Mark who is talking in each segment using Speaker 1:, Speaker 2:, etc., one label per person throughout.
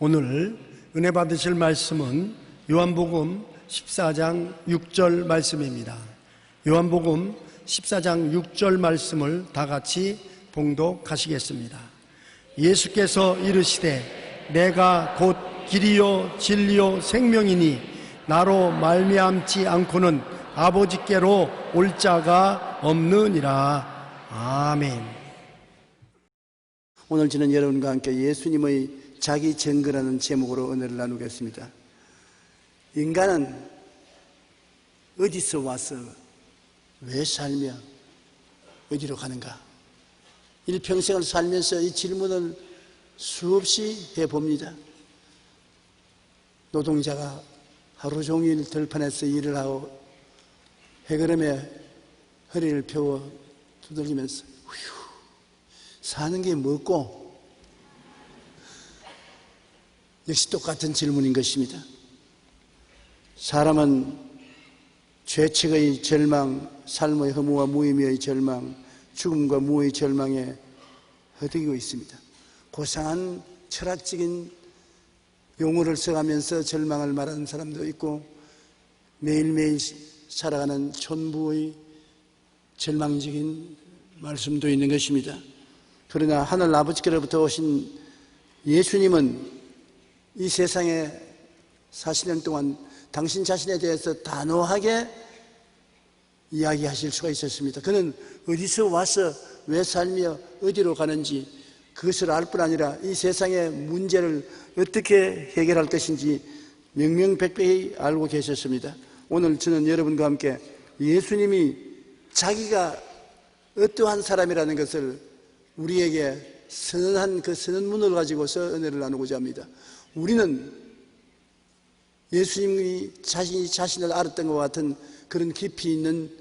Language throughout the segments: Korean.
Speaker 1: 오늘 은혜 받으실 말씀은 요한복음 14장 6절 말씀입니다. 요한복음 14장 6절 말씀을 다 같이 봉독하시겠습니다. 예수께서 이르시되 내가 곧 길이요 진리요 생명이니 나로 말미암지 않고는 아버지께로 올 자가 없느니라. 아멘.
Speaker 2: 오늘 저는 여러분과 함께 예수님의 자기 증거라는 제목으로 은혜를 나누겠습니다. 인간은 어디서 와서 왜 살며 어디로 가는가? 일평생을 살면서 이 질문을 수없이 해봅니다. 노동자가 하루 종일 들판에서 일을 하고 해그름에 허리를 펴고 두들기면서 사는 게 뭐고? 역시 똑같은 질문인 것입니다. 사람은 죄책의 절망, 삶의 허무와 무의미의 절망, 죽음과 무의 절망에 허덕이고 있습니다. 고상한 철학적인 용어를 써가면서 절망을 말하는 사람도 있고 매일매일 살아가는 촌부의 절망적인 말씀도 있는 것입니다. 그러나 하늘 아버지께로부터 오신 예수님은 이 세상에 40년 동안 당신 자신에 대해서 단호하게 이야기하실 수가 있었습니다. 그는 어디서 와서 왜 살며 어디로 가는지 그것을 알 뿐 아니라 이 세상의 문제를 어떻게 해결할 것인지 명명백백히 알고 계셨습니다. 오늘 저는 여러분과 함께 예수님이 자기가 어떠한 사람이라는 것을 우리에게 선언한 그 선언문을 가지고서 은혜를 나누고자 합니다. 우리는 예수님이 자신을 알았던 것 같은 그런 깊이 있는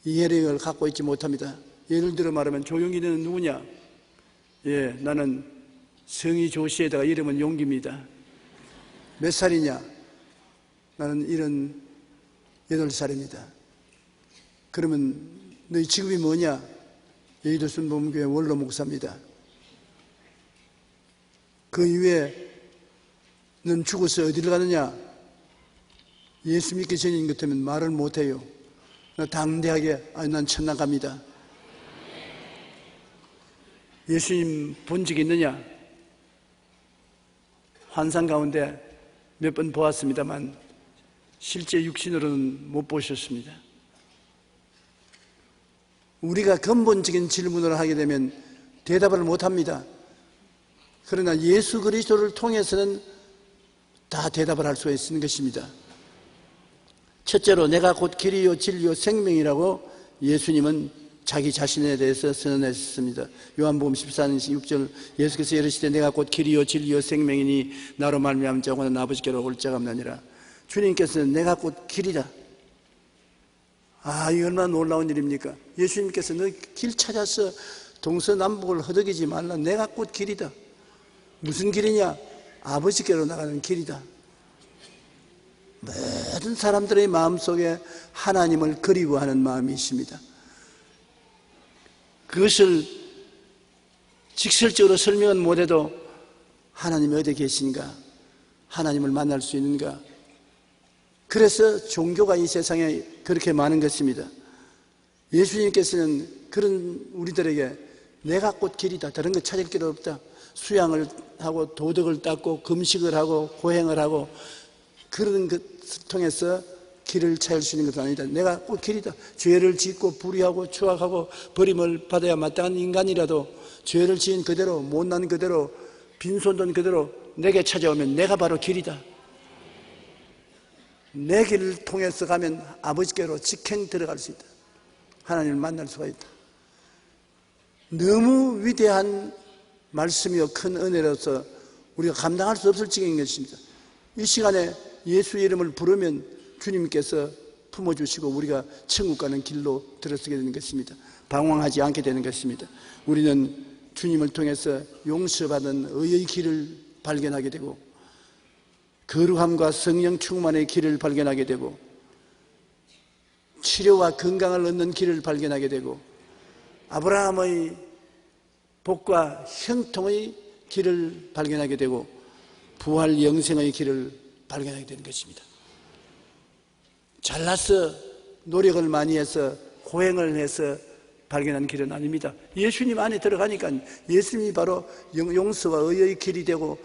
Speaker 2: 이해력을 갖고 있지 못합니다. 예를 들어 말하면 조용기는 누구냐? 나는 성이 조시에다가 이름은 용기입니다. 몇 살이냐? 나는 78살입니다. 그러면 너희 직업이 뭐냐? 여의도 순복음교회 원로 목사입니다. 그 이후에 넌 죽어서 어디를 가느냐? 예수 믿기 전인 것 같으면 말을 못해요. 당대하게 난 천당 갑니다. 예수님 본 적이 있느냐? 환상 가운데 몇 번 보았습니다만 실제 육신으로는 못 보셨습니다. 우리가 근본적인 질문을 하게 되면 대답을 못합니다. 그러나 예수 그리스도를 통해서는 다 대답을 할 수 있는 것입니다. 첫째로 내가 곧 길이요 진리요 생명이라고 예수님은 자기 자신에 대해서 선언했습니다. 요한복음 14장 6절 예수께서 이르시되 내가 곧 길이요 진리요 생명이니 나로 말미암지 않고는 아버지께로 올 자가 없느니라. 주님께서는 내가 곧 길이다. 이 얼마나 놀라운 일입니까? 예수님께서 너 길 찾아서 동서남북을 허덕이지 말라. 내가 곧 길이다. 무슨 길이냐? 아버지께로 나가는 길이다. 모든 사람들의 마음속에 하나님을 그리워하는 마음이 있습니다. 그것을 직설적으로 설명은 못해도 하나님이 어디 계신가? 하나님을 만날 수 있는가? 그래서 종교가 이 세상에 그렇게 많은 것입니다. 예수님께서는 그런 우리들에게 내가 곧 길이다. 다른 거 찾을 길 없다. 수양을 하고 도덕을 닦고 금식을 하고 고행을 하고 그런 것을 통해서 길을 찾을 수 있는 것은 아니다. 내가 꼭 길이다. 죄를 짓고 불의하고 추악하고 버림을 받아야 마땅한 인간이라도 죄를 지은 그대로 못난 그대로 빈손든 그대로 내게 찾아오면 내가 바로 길이다. 내 길을 통해서 가면 아버지께로 직행 들어갈 수 있다. 하나님을 만날 수가 있다. 너무 위대한 말씀이요 큰 은혜로서 우리가 감당할 수 없을 지경인 것입니다. 이 시간에 예수 이름을 부르면 주님께서 품어주시고 우리가 천국 가는 길로 들어서게 되는 것입니다. 방황하지 않게 되는 것입니다. 우리는 주님을 통해서 용서받은 의의 길을 발견하게 되고 거룩함과 성령 충만의 길을 발견하게 되고 치료와 건강을 얻는 길을 발견하게 되고 아브라함의 복과 형통의 길을 발견하게 되고 부활 영생의 길을 발견하게 되는 것입니다. 잘나서 노력을 많이 해서 고행을 해서 발견한 길은 아닙니다. 예수님 안에 들어가니까 예수님이 바로 용서와 의의 길이 되고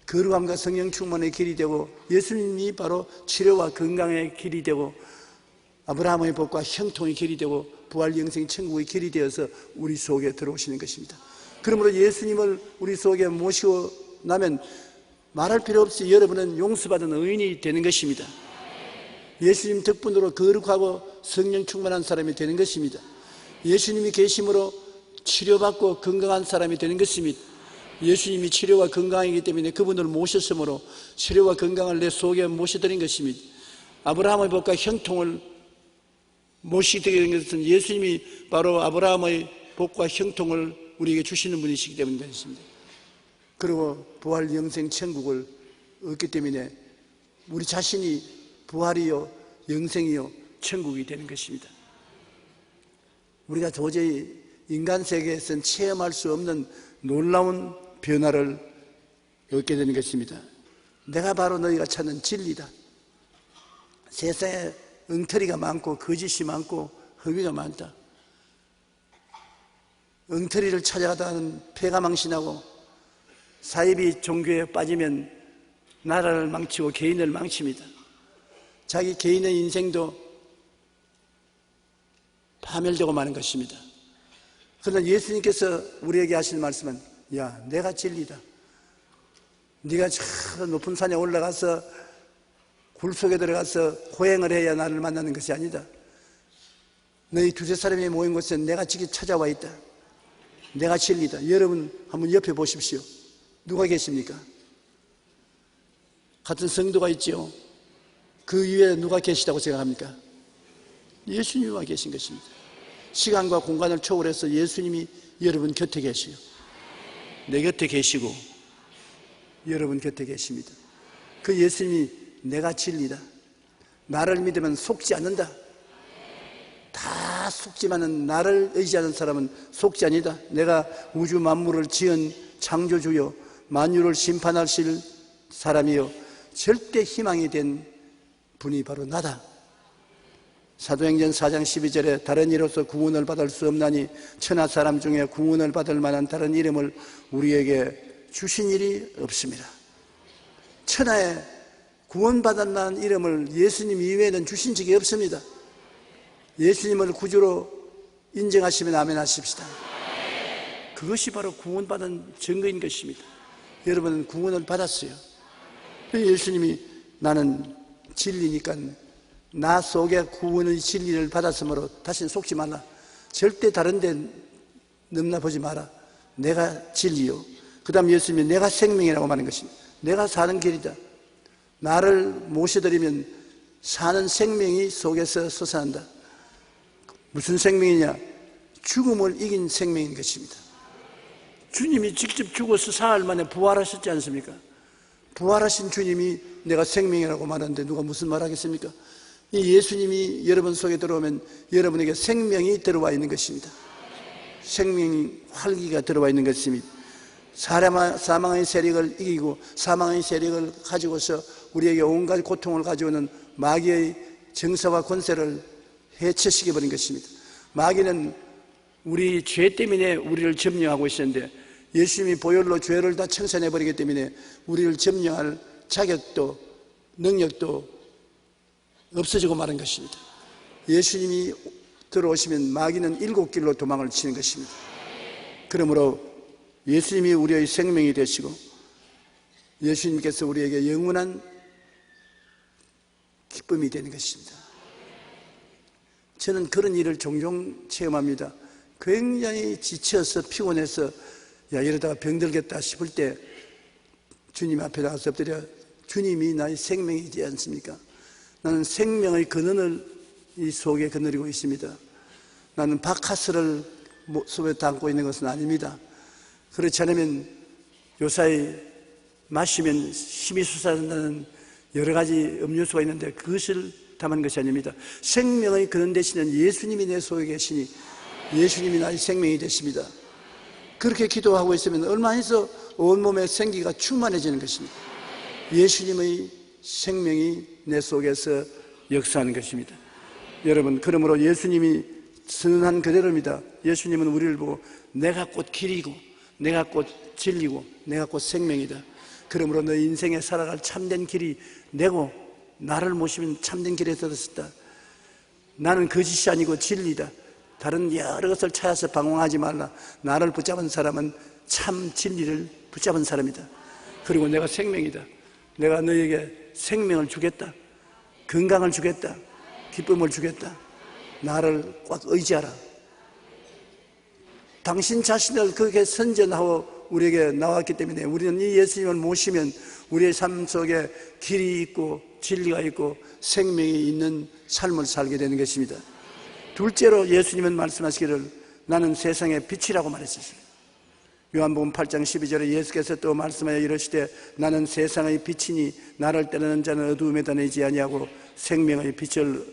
Speaker 2: 거룩함과 성령 충만의 길이 되고 예수님이 바로 치료와 건강의 길이 되고 아브라함의 복과 형통의 길이 되고 부활 영생 천국의 길이 되어서 우리 속에 들어오시는 것입니다. 그러므로 예수님을 우리 속에 모시고 나면 말할 필요 없이 여러분은 용서받은 의인이 되는 것입니다. 예수님 덕분으로 거룩하고 성령 충만한 사람이 되는 것입니다. 예수님이 계심으로 치료받고 건강한 사람이 되는 것입니다. 예수님이 치료와 건강이기 때문에 그분을 모셨으므로 치료와 건강을 내 속에 모셔드린 것입니다. 아브라함의 복과 형통을 모시게 된 것은 예수님이 바로 아브라함의 복과 형통을 우리에게 주시는 분이시기 때문인 것입니다. 그리고 부활 영생 천국을 얻기 때문에 우리 자신이 부활이요 영생이요 천국이 되는 것입니다. 우리가 도저히 인간 세계에서는 체험할 수 없는 놀라운 변화를 얻게 되는 것입니다. 내가 바로 너희가 찾는 진리다. 세상에 엉터리가 많고 거짓이 많고 허위가 많다. 엉터리를 찾아가다는 폐가 망신하고 사이비 종교에 빠지면 나라를 망치고 개인을 망칩니다. 자기 개인의 인생도 파멸되고 마는 것입니다. 그러나 예수님께서 우리에게 하신 말씀은 야, 내가 진리다. 네가 저 높은 산에 올라가서 굴 속에 들어가서 호행을 해야 나를 만나는 것이 아니다. 너희 두세 사람이 모인 곳에 내가 직접 찾아와 있다. 내가 진리다. 여러분 한번 옆에 보십시오. 누가 계십니까? 같은 성도가 있지요. 그 위에 누가 계시다고 생각합니까? 예수님이 와 계신 것입니다. 시간과 공간을 초월해서 예수님이 여러분 곁에 계시요. 내 곁에 계시고 여러분 곁에 계십니다. 그 예수님이 내가 진리다. 나를 믿으면 속지 않는다. 다 속지만은 나를 의지하는 사람은 속지 아니다. 내가 우주 만물을 지은 창조주요 만유를 심판하실 사람이요 절대 희망이 된 분이 바로 나다. 사도행전 4장 12절에 다른 이로서 구원을 받을 수 없나니 천하 사람 중에 구원을 받을 만한 다른 이름을 우리에게 주신 일이 없습니다. 천하에 구원받을 만한 이름을 예수님 이외에는 주신 적이 없습니다. 예수님을 구주로 인정하시면 아멘 하십시다. 그것이 바로 구원받은 증거인 것입니다. 여러분은 구원을 받았어요. 예수님이 나는 진리니까 나 속에 구원의 진리를 받았으므로 다시는 속지 말라. 절대 다른 데 넘나보지 마라. 내가 진리요. 그 다음 예수님이 내가 생명이라고 말하는 것입니다. 내가 사는 길이다. 나를 모셔드리면 사는 생명이 속에서 솟아난다. 무슨 생명이냐? 죽음을 이긴 생명인 것입니다. 주님이 직접 죽어서 사흘 만에 부활하셨지 않습니까? 부활하신 주님이 내가 생명이라고 말하는데 누가 무슨 말 하겠습니까? 이 예수님이 여러분 속에 들어오면 여러분에게 생명이 들어와 있는 것입니다. 생명이 활기가 들어와 있는 것입니다. 사망의 세력을 이기고 사망의 세력을 가지고서 우리에게 온갖 고통을 가져오는 마귀의 정사와 권세를 해체시켜버린 것입니다. 마귀는 우리 죄 때문에 우리를 점령하고 있었는데 예수님이 보혈로 죄를 다 청산해버리기 때문에 우리를 점령할 자격도 능력도 없어지고 마는 것입니다. 예수님이 들어오시면 마귀는 7길로 도망을 치는 것입니다. 그러므로 예수님이 우리의 생명이 되시고 예수님께서 우리에게 영원한 기쁨이 되는 것입니다. 저는 그런 일을 종종 체험합니다. 굉장히 지쳐서 피곤해서 야 이러다가 병들겠다 싶을 때 주님 앞에 나가서 엎드려 주님이 나의 생명이지 않습니까? 나는 생명의 근원을 이 속에 거느리고 있습니다. 나는 박하스를 속에 담고 있는 것은 아닙니다. 그렇지 않으면 요사이 마시면 힘이 솟아난다는 여러 가지 음료수가 있는데 그것을 담은 것이 아닙니다. 생명의 근원 되시는 예수님이 내 속에 계시니 예수님이 나의 생명이 되십니다. 그렇게 기도하고 있으면 얼마 있어 온몸의 생기가 충만해지는 것입니다. 예수님의 생명이 내 속에서 역사하는 것입니다. 여러분, 그러므로 예수님이 선언한 그대로입니다. 예수님은 우리를 보고 내가 곧 길이고 내가 곧 진리고 내가 곧 생명이다. 그러므로 너 인생에 살아갈 참된 길이 내고 나를 모시면 참된 길에 들었다. 나는 거짓이 아니고 진리다. 다른 여러 것을 찾아서 방황하지 말라. 나를 붙잡은 사람은 참 진리를 붙잡은 사람이다. 그리고 내가 생명이다. 내가 너에게 생명을 주겠다. 건강을 주겠다. 기쁨을 주겠다. 나를 꽉 의지하라. 당신 자신을 그렇게 선전하고 우리에게 나왔기 때문에 우리는 이 예수님을 모시면 우리의 삶 속에 길이 있고 진리가 있고 생명이 있는 삶을 살게 되는 것입니다. 둘째로 예수님은 말씀하시기를 나는 세상의 빛이라고 말했었어요. 요한복음 8장 12절에 예수께서 또 말씀하여 이르시되 나는 세상의 빛이니 나를 따르는 자는 어두움에 다니지 아니하고 생명의 빛을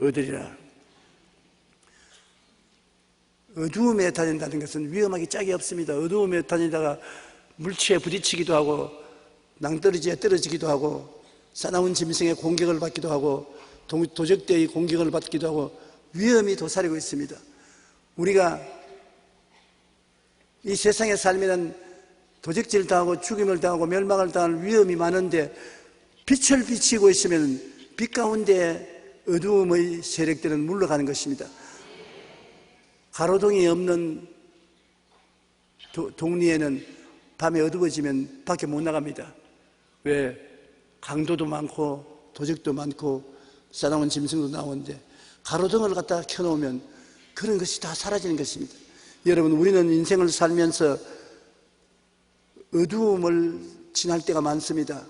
Speaker 2: 얻으리라. 어두움에 다닌다는 것은 위험하기 짝이 없습니다. 어두움에 다니다가 물체에 부딪히기도 하고 낭떠러지에 떨어지기도 하고 사나운 짐승의 공격을 받기도 하고 도적대의 공격을 받기도 하고 위험이 도사리고 있습니다. 우리가 이 세상의 삶에는 도적질 당하고 죽임을 당하고 멸망을 당할 위험이 많은데 빛을 비치고 있으면 빛 가운데 어두움의 세력들은 물러가는 것입니다. 가로등이 없는 동리에는 밤에 어두워지면 밖에 못 나갑니다. 왜? 강도도 많고 도적도 많고 싸나운 짐승도 나오는데 가로등을 갖다 켜놓으면 그런 것이 다 사라지는 것입니다. 여러분, 우리는 인생을 살면서 어두움을 지날 때가 많습니다.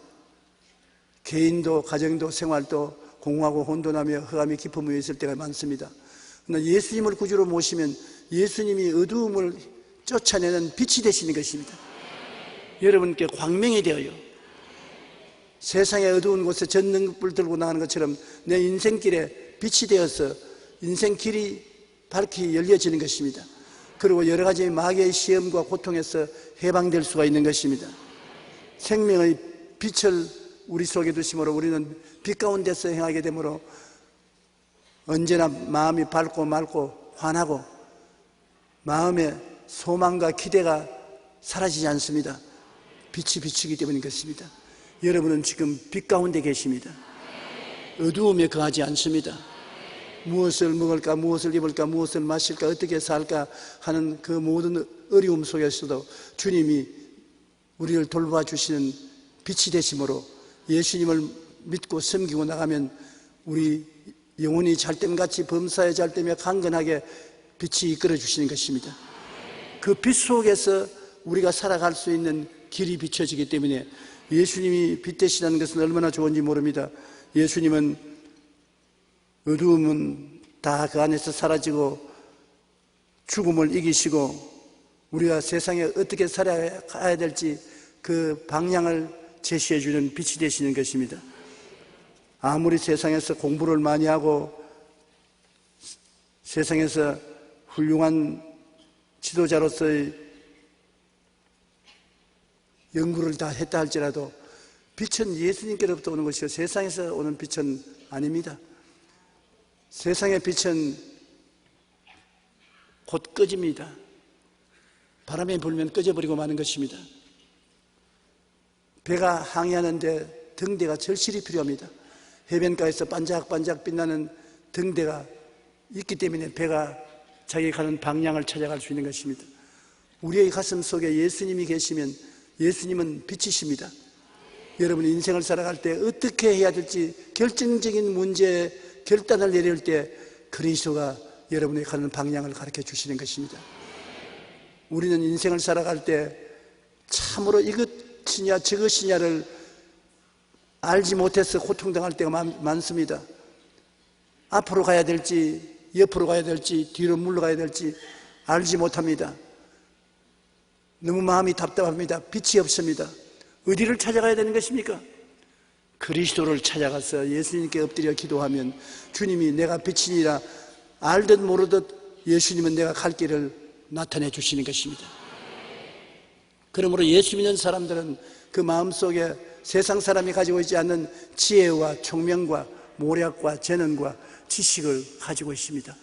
Speaker 2: 개인도 가정도 생활도 공허하고 혼돈하며 흑암이 깊은 위에 있을 때가 많습니다. 그러나 예수님을 구주로 모시면 예수님이 어두움을 쫓아내는 빛이 되시는 것입니다. 여러분께 광명이 되어요. 세상의 어두운 곳에 전등불 들고 나가는 것처럼 내 인생길에 빛이 되어서 인생길이 밝게 열려지는 것입니다. 그리고 여러 가지 마귀의 시험과 고통에서 해방될 수가 있는 것입니다. 생명의 빛을 우리 속에 두심으로 우리는 빛 가운데서 행하게 되므로 언제나 마음이 밝고 맑고 환하고 마음의 소망과 기대가 사라지지 않습니다. 빛이 비추기 때문인 것입니다. 여러분은 지금 빛 가운데 계십니다. 어두움에 거하지 않습니다. 무엇을 먹을까, 무엇을 입을까, 무엇을 마실까, 어떻게 살까 하는 그 모든 어려움 속에서도 주님이 우리를 돌봐주시는 빛이 되심으로 예수님을 믿고 섬기고 나가면 우리 영혼이 잘됨같이 범사에 잘되며 강건하게 빛이 이끌어 주시는 것입니다. 그 빛 속에서 우리가 살아갈 수 있는 길이 비춰지기 때문에 예수님이 빛 되시다는 것은 얼마나 좋은지 모릅니다. 예수님은 어두움은 다 그 안에서 사라지고 죽음을 이기시고 우리가 세상에 어떻게 살아가야 될지 그 방향을 제시해 주는 빛이 되시는 것입니다. 아무리 세상에서 공부를 많이 하고 세상에서 훌륭한 지도자로서의 연구를 다 했다 할지라도 빛은 예수님께로부터 오는 것이요 세상에서 오는 빛은 아닙니다. 세상의 빛은 곧 꺼집니다. 바람이 불면 꺼져버리고 마는 것입니다. 배가 항해하는데 등대가 절실히 필요합니다. 해변가에서 반짝반짝 빛나는 등대가 있기 때문에 배가 자기 가는 방향을 찾아갈 수 있는 것입니다. 우리의 가슴 속에 예수님이 계시면 예수님은 빛이십니다. 여러분 인생을 살아갈 때 어떻게 해야 될지 결정적인 문제에 결단을 내릴 때 그리스도가 여러분이 가는 방향을 가르쳐 주시는 것입니다. 우리는 인생을 살아갈 때 참으로 이것이냐 저것이냐를 알지 못해서 고통당할 때가 많습니다. 앞으로 가야 될지 옆으로 가야 될지 뒤로 물러가야 될지 알지 못합니다. 너무 마음이 답답합니다. 빛이 없습니다. 어디를 찾아가야 되는 것입니까? 그리스도를 찾아가서 예수님께 엎드려 기도하면 주님이 내가 빛이니라 알듯 모르듯 예수님은 내가 갈 길을 나타내 주시는 것입니다. 그러므로 예수 믿는 사람들은 그 마음속에 세상 사람이 가지고 있지 않는 지혜와 총명과 모략과 재능과 지식을 가지고 있습니다.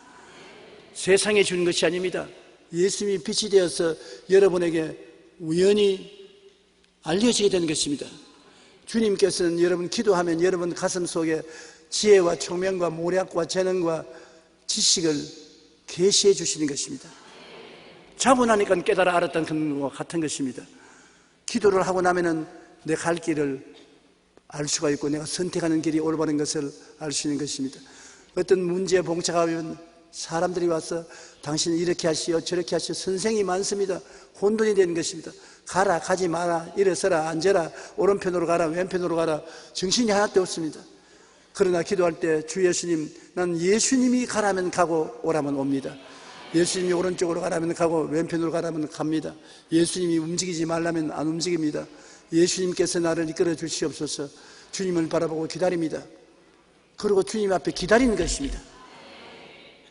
Speaker 2: 세상에 주는 것이 아닙니다. 예수님이 빛이 되어서 여러분에게 우연히 알려지게 되는 것입니다. 주님께서는 여러분 기도하면 여러분 가슴 속에 지혜와 총명과 모략과 재능과 지식을 계시해 주시는 것입니다. 자문하니까 깨달아 알았던 것과 같은 것입니다. 기도를 하고 나면은 내 갈 길을 알 수가 있고 내가 선택하는 길이 올바른 것을 알 수 있는 것입니다. 어떤 문제에 봉착하면 사람들이 와서 당신은 이렇게 하시오 저렇게 하시오 선생이 많습니다. 혼돈이 되는 것입니다. 가라 가지 마라 일어서라 앉아라 오른편으로 가라 왼편으로 가라 정신이 하나도 없습니다. 그러나 기도할 때 주 예수님 난 예수님이 가라면 가고 오라면 옵니다. 예수님이 오른쪽으로 가라면 가고 왼편으로 가라면 갑니다. 예수님이 움직이지 말라면 안 움직입니다. 예수님께서 나를 이끌어 주시옵소서. 주님을 바라보고 기다립니다. 그리고 주님 앞에 기다리는 것입니다.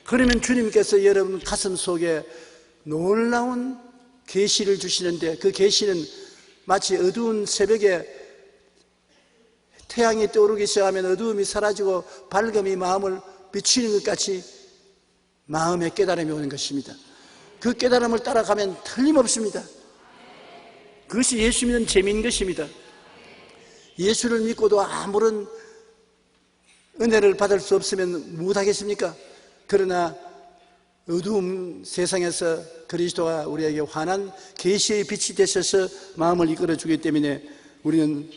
Speaker 2: 그러면 주님께서 여러분 가슴 속에 놀라운 계시를 주시는데 그 계시는 마치 어두운 새벽에 태양이 떠오르기 시작하면 어두움이 사라지고 밝음이 마음을 비추는 것 같이 마음의 깨달음이 오는 것입니다. 그 깨달음을 따라가면 틀림없습니다. 그것이 예수 믿는 재미인 것입니다. 예수를 믿고도 아무런 은혜를 받을 수 없으면 무엇하겠습니까? 그러나 어두운 세상에서 그리스도가 우리에게 환한 계시의 빛이 되셔서 마음을 이끌어주기 때문에 우리는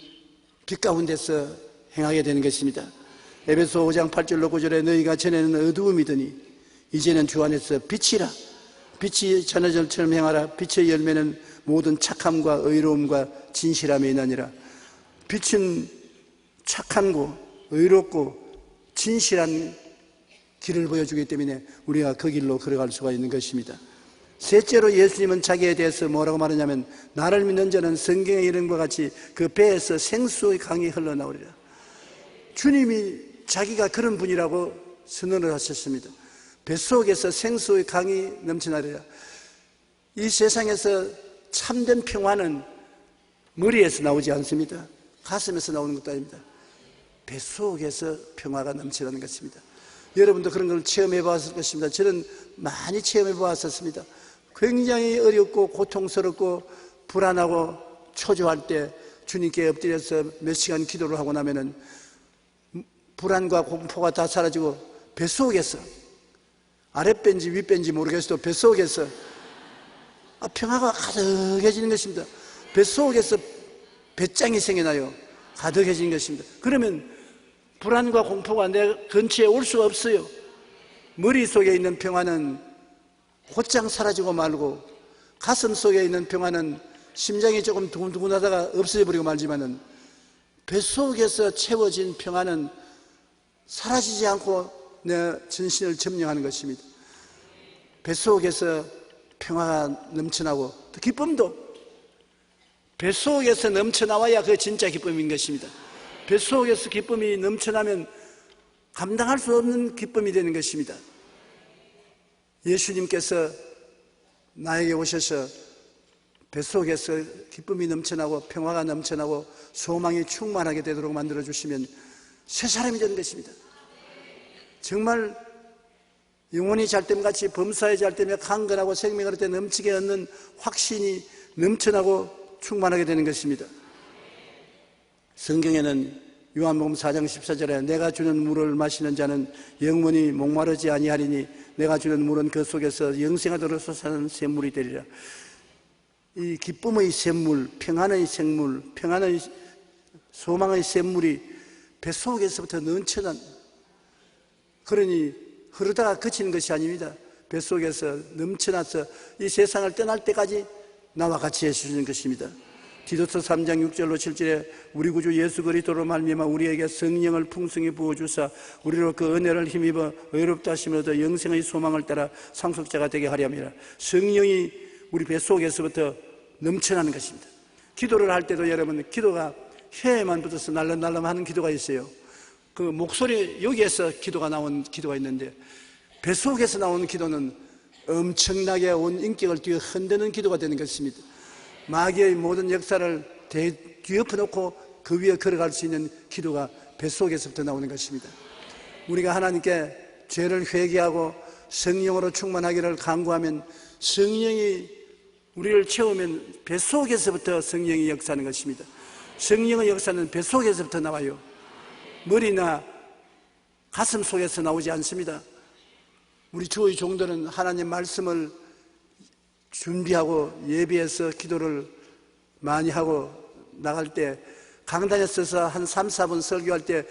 Speaker 2: 빛 가운데서 행하게 되는 것입니다. 에베소 5장 8절로 9절에 너희가 전에는 어두움이더니 이제는 주 안에서 빛이라. 빛이 전해절처럼 행하라. 빛의 열매는 모든 착함과 의로움과 진실함이 있나니라. 빛은 착하고 의롭고 진실한 길을 보여주기 때문에 우리가 그 길로 걸어갈 수가 있는 것입니다. 셋째로 예수님은 자기에 대해서 뭐라고 말하냐면 나를 믿는 자는 성경의 이름과 같이 그 배에서 생수의 강이 흘러나오리라. 주님이 자기가 그런 분이라고 선언을 하셨습니다. 뱃속에서 생수의 강이 넘쳐나리라. 이 세상에서 참된 평화는 머리에서 나오지 않습니다. 가슴에서 나오는 것도 아닙니다. 뱃속에서 평화가 넘쳐나는 것입니다. 여러분도 그런 걸 체험해 보았을 것입니다. 저는 많이 체험해 보았었습니다. 굉장히 어렵고 고통스럽고 불안하고 초조할 때 주님께 엎드려서 몇 시간 기도를 하고 나면은 불안과 공포가 다 사라지고 뱃속에서 아랫배인지 윗배인지 모르겠어도 뱃속에서 평화가 가득해지는 것입니다. 뱃속에서 배짱이 생겨나요. 가득해지는 것입니다. 그러면 불안과 공포가 내 근처에 올 수가 없어요. 머릿속에 있는 평화는 곧장 사라지고 말고 가슴 속에 있는 평화는 심장이 조금 두근두근하다가 없어져 버리고 말지만은 뱃속에서 채워진 평화는 사라지지 않고 내 전신을 점령하는 것입니다. 뱃속에서 평화가 넘쳐나고 또 기쁨도 뱃속에서 넘쳐나와야 그 진짜 기쁨인 것입니다. 뱃속에서 기쁨이 넘쳐나면 감당할 수 없는 기쁨이 되는 것입니다. 예수님께서 나에게 오셔서 뱃속에서 기쁨이 넘쳐나고 평화가 넘쳐나고 소망이 충만하게 되도록 만들어주시면 새 사람이 되는 것입니다. 정말 영혼이 잘됨같이 범사에 잘되며 강건하고 생명을 때 넘치게 얻는 확신이 넘쳐나고 충만하게 되는 것입니다. 성경에는 요한복음 4장 14절에 내가 주는 물을 마시는 자는 영원히 목마르지 아니하리니 내가 주는 물은 그 속에서 영생하도록 솟아나는 샘물이 되리라. 이 기쁨의 샘물, 평안의 생물, 평안의 소망의 샘물이 뱃속에서부터 넘쳐난, 그러니 흐르다가 그치는 것이 아닙니다. 뱃속에서 넘쳐나서 이 세상을 떠날 때까지 나와 같이 해주시는 것입니다. 디도서 3장 6절로 7절에 우리 구주 예수 그리스도로 말미암아 우리에게 성령을 풍성히 부어주사 우리로 그 은혜를 힘입어 의롭다 하심으로도 영생의 소망을 따라 상속자가 되게 하려 함이라. 성령이 우리 뱃속에서부터 넘쳐나는 것입니다. 기도를 할 때도 여러분 기도가 혀에만 붙어서 날름날름 하는 기도가 있어요. 그 목소리 여기에서 기도가 나온 기도가 있는데 뱃속에서 나오는 기도는 엄청나게 온 인격을 뒤에 흔드는 기도가 되는 것입니다. 마귀의 모든 역사를 뒤엎어 놓고 그 위에 걸어갈 수 있는 기도가 뱃속에서부터 나오는 것입니다. 우리가 하나님께 죄를 회개하고 성령으로 충만하기를 간구하면 성령이 우리를 채우면 뱃속에서부터 성령이 역사하는 것입니다. 성령의 역사는 뱃속에서부터 나와요. 머리나 가슴 속에서 나오지 않습니다. 우리 주의 종들은 하나님 말씀을 준비하고 예비해서 기도를 많이 하고 나갈 때 강단에 서서 한 3, 4분 설교할 때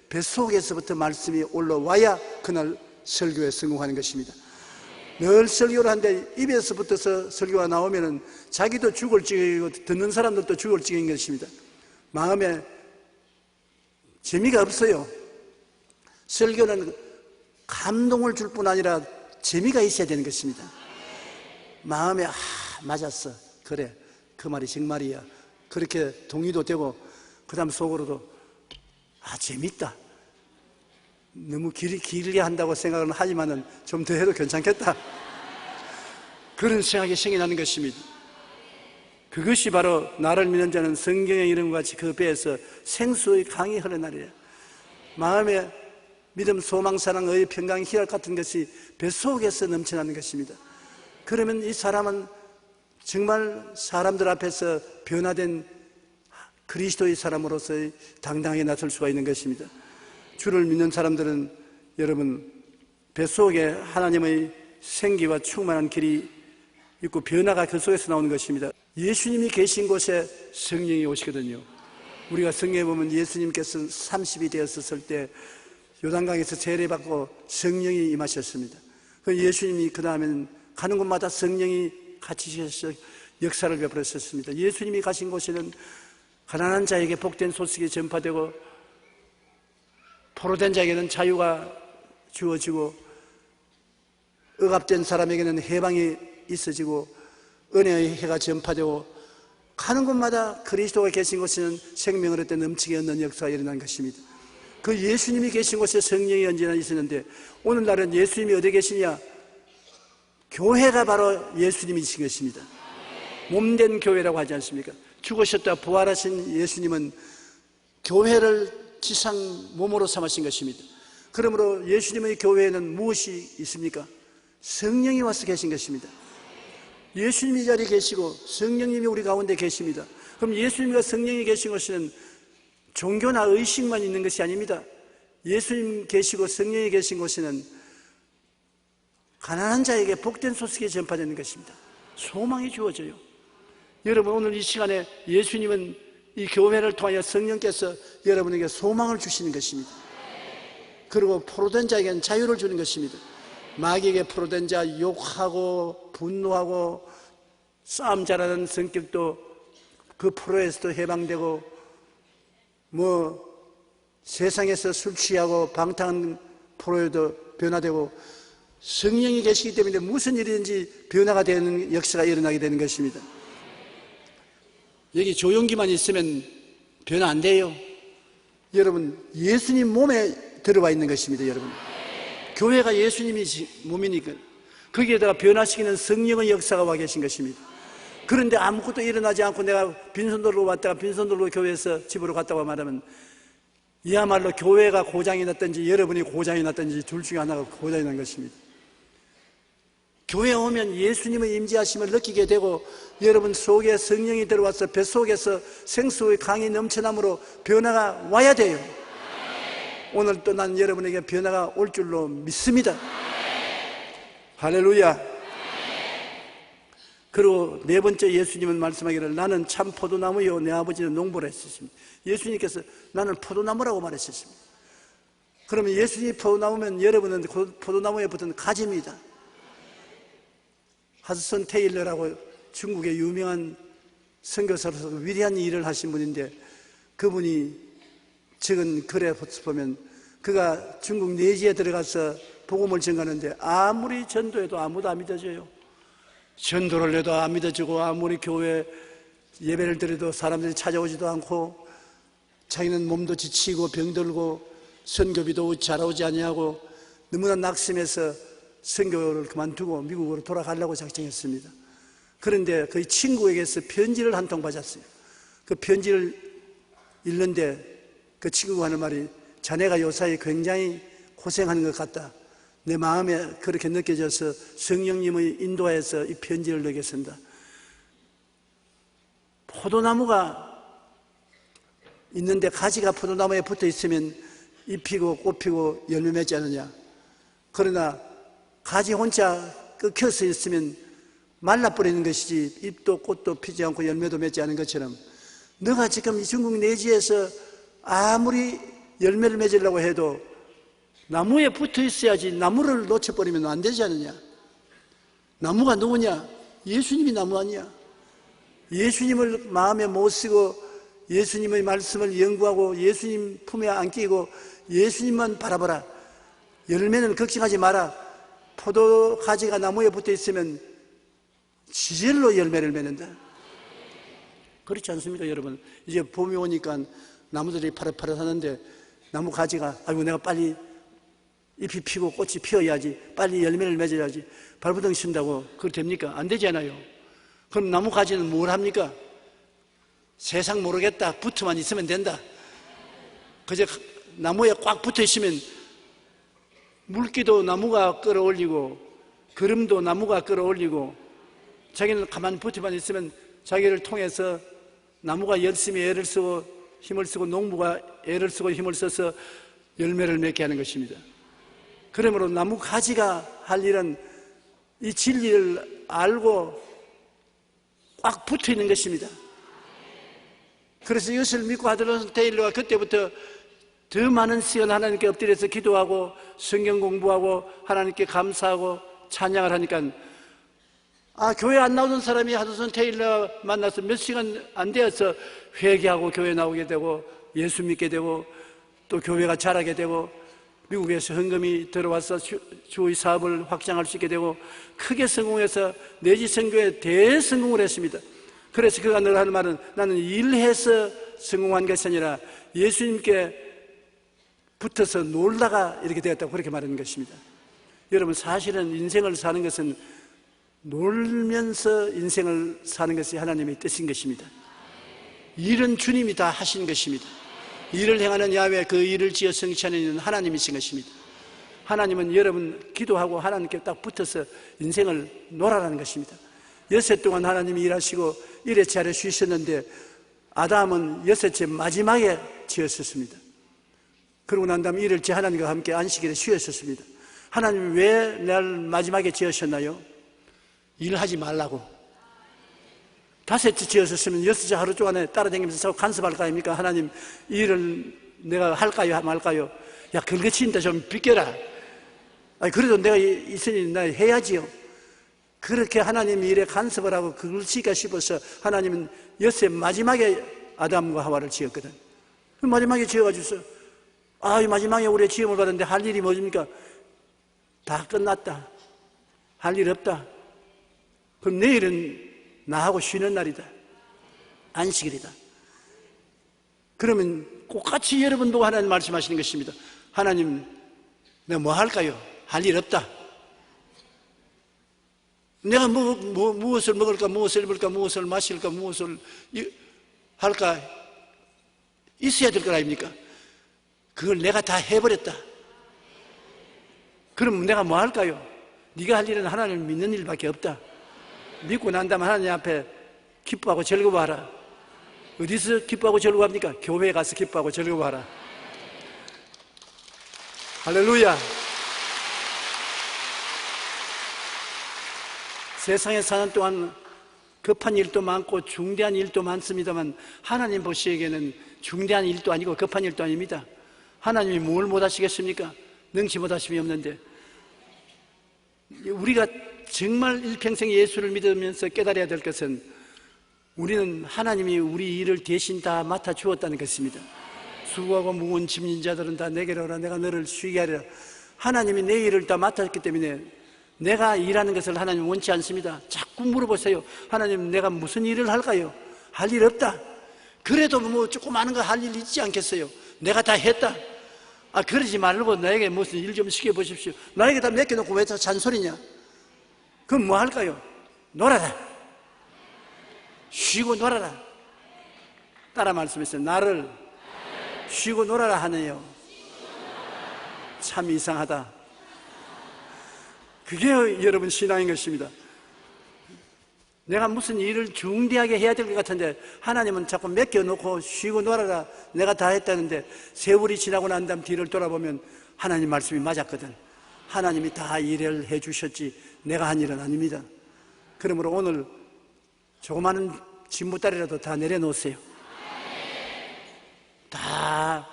Speaker 2: 뱃속에서부터 말씀이 올라와야 그날 설교에 성공하는 것입니다. 늘 설교를 하는데 입에서부터 설교가 나오면 자기도 죽을 지경이고 듣는 사람들도 죽을 지경인 것입니다. 마음에 재미가 없어요. 설교는 감동을 줄 뿐 아니라 재미가 있어야 되는 것입니다. 마음에 맞았어, 그래, 그 말이 정말이야, 그렇게 동의도 되고 그 다음 속으로도 재밌다, 너무 길게 한다고 생각은 하지만은 좀 더 해도 괜찮겠다, 그런 생각이 생겨나는 것입니다. 그것이 바로 나를 믿는 자는 성경의 이름과 같이 그 배에서 생수의 강이 흘러나리라. 마음에 믿음, 소망, 사랑, 의, 평강, 희락 같은 것이 뱃속에서 넘쳐나는 것입니다. 그러면 이 사람은 정말 사람들 앞에서 변화된 그리스도의 사람으로서 당당하게 나설 수가 있는 것입니다. 주를 믿는 사람들은 여러분 뱃속에 하나님의 생기와 충만한 길이 있고 변화가 그 속에서 나오는 것입니다. 예수님이 계신 곳에 성령이 오시거든요. 우리가 성경에 보면 예수님께서 30이 되었을 때 요단강에서 세례받고 성령이 임하셨습니다. 그 예수님이 그 다음에는 가는 곳마다 성령이 같이 계셔서 역사를 베풀었습니다. 예수님이 가신 곳에는 가난한 자에게 복된 소식이 전파되고 포로된 자에게는 자유가 주어지고 억압된 사람에게는 해방이 있어지고 은혜의 해가 전파되고 가는 곳마다 그리스도가 계신 곳에는 생명을 얻되 넘치게 얻는 역사가 일어난 것입니다. 그 예수님이 계신 곳에 성령이 언제나 있었는데 오늘날은 예수님이 어디 계시냐? 교회가 바로 예수님이신 것입니다. 몸된 교회라고 하지 않습니까? 죽으셨다 부활하신 예수님은 교회를 지상 몸으로 삼으신 것입니다. 그러므로 예수님의 교회에는 무엇이 있습니까? 성령이 와서 계신 것입니다. 예수님이 이 자리에 계시고 성령님이 우리 가운데 계십니다. 그럼 예수님과 성령이 계신 것은 종교나 의식만 있는 것이 아닙니다. 예수님 계시고 성령이 계신 곳에는 가난한 자에게 복된 소식이 전파되는 것입니다. 소망이 주어져요. 여러분 오늘 이 시간에 예수님은 이 교회를 통하여 성령께서 여러분에게 소망을 주시는 것입니다. 그리고 포로된 자에게는 자유를 주는 것입니다. 마귀에게 포로된 자, 욕하고 분노하고 싸움 잘하는 성격도 그 포로에서도 해방되고 세상에서 술 취하고 방탕한 포로에도 변화되고 성령이 계시기 때문에 무슨 일이든지 변화가 되는 역사가 일어나게 되는 것입니다. 여기 조용기만 있으면 변화 안 돼요. 여러분 예수님 몸에 들어와 있는 것입니다. 여러분 교회가 예수님이 몸이니까 거기에다가 변화시키는 성령의 역사가 와 계신 것입니다. 그런데 아무것도 일어나지 않고 내가 빈손 들고 왔다가 빈손 들고 교회에서 집으로 갔다고 말하면 이야말로 교회가 고장이 났든지 여러분이 고장이 났든지 둘 중에 하나가 고장이 난 것입니다. 교회에 오면 예수님의 임재하심을 느끼게 되고 여러분 속에 성령이 들어와서 뱃속에서 생수의 강이 넘쳐남으로 변화가 와야 돼요. 오늘 또 난 여러분에게 변화가 올 줄로 믿습니다. 할렐루야. 그리고 네 번째 예수님은 말씀하기를 나는 참 포도나무요 내 아버지는 농부라 했습니다. 예수님께서 나는 포도나무라고 말하셨습니다. 그러면 예수님이 포도나무면 여러분은 포도나무에 붙은 가지입니다. 하드슨 테일러라고 중국의 유명한 선교사로서 위대한 일을 하신 분인데 그분이 적은 글에 보면 그가 중국 내지에 들어가서 복음을 전하는데 아무리 전도해도 아무도 안 믿어져요. 전도를 해도 안 믿어지고 아무리 교회 예배를 드려도 사람들이 찾아오지도 않고 자기는 몸도 지치고 병들고 선교비도 잘 오지 아니하고 너무나 낙심해서 선교를 그만두고 미국으로 돌아가려고 작정했습니다. 그런데 그 친구에게서 편지를 한 통 받았어요. 그 편지를 읽는데 그 친구가 하는 말이 자네가 요사이 굉장히 고생하는 것 같다. 내 마음에 그렇게 느껴져서 성령님의 인도하에서 이 편지를 넣겠습니다. 포도나무가 있는데 가지가 포도나무에 붙어 있으면 잎이고 꽃피고 열매 맺지 않느냐. 그러나 가지 혼자 끊겨서 있으면 말라버리는 것이지 잎도 꽃도 피지 않고 열매도 맺지 않은 것처럼 너가 지금 이 중국 내지에서 아무리 열매를 맺으려고 해도 나무에 붙어 있어야지 나무를 놓쳐버리면 안 되지 않느냐. 나무가 누구냐? 예수님이 나무 아니야. 예수님을 마음에 못 쓰고 예수님의 말씀을 연구하고 예수님 품에 안기고 예수님만 바라봐라. 열매는 걱정하지 마라. 포도 가지가 나무에 붙어 있으면 지절로 열매를 맺는다. 그렇지 않습니까, 여러분? 이제 봄이 오니까 나무들이 파릇파릇하는데 나무 가지가 아이고 내가 빨리 잎이 피고 꽃이 피어야지, 빨리 열매를 맺어야지 발버둥 친다고 그거 됩니까? 안 되잖아요. 그럼 나무 가지는 뭘 합니까? 세상 모르겠다, 붙어만 있으면 된다. 그저 나무에 꽉 붙어 있으면 물기도 나무가 끌어올리고 거름도 나무가 끌어올리고 자기는 가만히 붙어만 있으면 자기를 통해서 나무가 열심히 애를 쓰고 힘을 쓰고 농부가 애를 쓰고 힘을 써서 열매를 맺게 하는 것입니다. 그러므로 나무 가지가 할 일은 이 진리를 알고 꽉 붙어 있는 것입니다. 그래서 이것을 믿고 하던 테일러가 그때부터 더 많은 시간 하나님께 엎드려서 기도하고 성경 공부하고 하나님께 감사하고 찬양을 하니까 교회 안 나오던 사람이 하드슨 테일러 만나서 몇 시간 안 되어서 회개하고 교회 나오게 되고 예수 믿게 되고 또 교회가 자라게 되고 미국에서 헌금이 들어와서 주의 사업을 확장할 수 있게 되고 크게 성공해서 내지 선교에 대성공을 했습니다. 그래서 그가 늘 하는 말은 나는 일해서 성공한 것이 아니라 예수님께 붙어서 놀다가 이렇게 되었다고 그렇게 말하는 것입니다. 여러분, 사실은 인생을 사는 것은 놀면서 인생을 사는 것이 하나님의 뜻인 것입니다. 일은 주님이 다 하신 것입니다. 일을 행하는 야훼, 그 일을 지어 성취하는 이는 하나님이신 것입니다. 하나님은 여러분 기도하고 하나님께 딱 붙어서 인생을 놀아라는 것입니다. 6해 동안 하나님이 일하시고 1회차례 쉬셨는데 아담은 6째 마지막에 지었었습니다. 그러고 난 다음에 1일째 하나님과 함께 안식일에 쉬었었습니다. 하나님이 왜 날 마지막에 지으셨나요? 일하지 말라고. 5째 지었었으면 6째 하루 동안에 따라다니면서 간섭할 거 아닙니까? 하나님, 이 일을 내가 할까요? 말까요? 야, 걸거친다 좀 비껴라. 그래도 내가 있으니 나 해야지요. 그렇게 하나님 일에 간섭을 하고 그걸 지가 싶어서 하나님은 6세 마지막에 아담과 하와를 지었거든. 마지막에 지어가지고서 이 마지막에 우리의 지음을 받았는데 할 일이 뭐입니까? 다 끝났다. 할 일 없다. 그럼 내일은 나하고 쉬는 날이다. 안식일이다. 그러면 똑같이 여러분도 하나님 말씀하시는 것입니다. 하나님, 내가 뭐 할까요? 할 일 없다. 내가 무엇을 먹을까, 무엇을 입을까, 무엇을 마실까, 무엇을 할까, 있어야 될 거 아닙니까? 그걸 내가 다 해버렸다. 그럼 내가 뭐 할까요? 네가 할 일은 하나님을 믿는 일밖에 없다. 믿고 난 다음에 하나님 앞에 기뻐하고 즐거워하라. 어디서 기뻐하고 즐거워합니까? 교회에 가서 기뻐하고 즐거워하라. 할렐루야. 세상에 사는 동안 급한 일도 많고 중대한 일도 많습니다만 하나님 보시기에는 중대한 일도 아니고 급한 일도 아닙니다. 하나님이 뭘 못하시겠습니까? 능치 못하심이 없는데 우리가 정말 일평생 예수를 믿으면서 깨달아야 될 것은 우리는 하나님이 우리 일을 대신 다 맡아 주었다는 것입니다. 수고하고 무거운 짐진 자들은 다 내게로 오라. 내가 너를 쉬게 하리라. 하나님이 내 일을 다 맡았기 때문에 내가 일하는 것을 하나님 원치 않습니다. 자꾸 물어보세요. 하나님, 내가 무슨 일을 할까요? 할 일 없다. 그래도 뭐 조그마한 거 할 일 있지 않겠어요? 내가 다 했다. 그러지 말고 나에게 무슨 일 좀 시켜보십시오. 나에게 다 맡겨놓고 왜 다 잔소리냐? 그럼 뭐 할까요? 놀아라. 쉬고 놀아라. 따라 말씀했어요. 나를 쉬고 놀아라 하네요. 참 이상하다. 그게 여러분 신앙인 것입니다. 내가 무슨 일을 중대하게 해야 될 것 같은데 하나님은 자꾸 맡겨놓고 쉬고 놀아라, 내가 다 했다는데 세월이 지나고 난 다음 뒤를 돌아보면 하나님 말씀이 맞았거든. 하나님이 다 일을 해주셨지 내가 한 일은 아닙니다. 그러므로 오늘 조그마한 진보다리라도 다 내려놓으세요. 다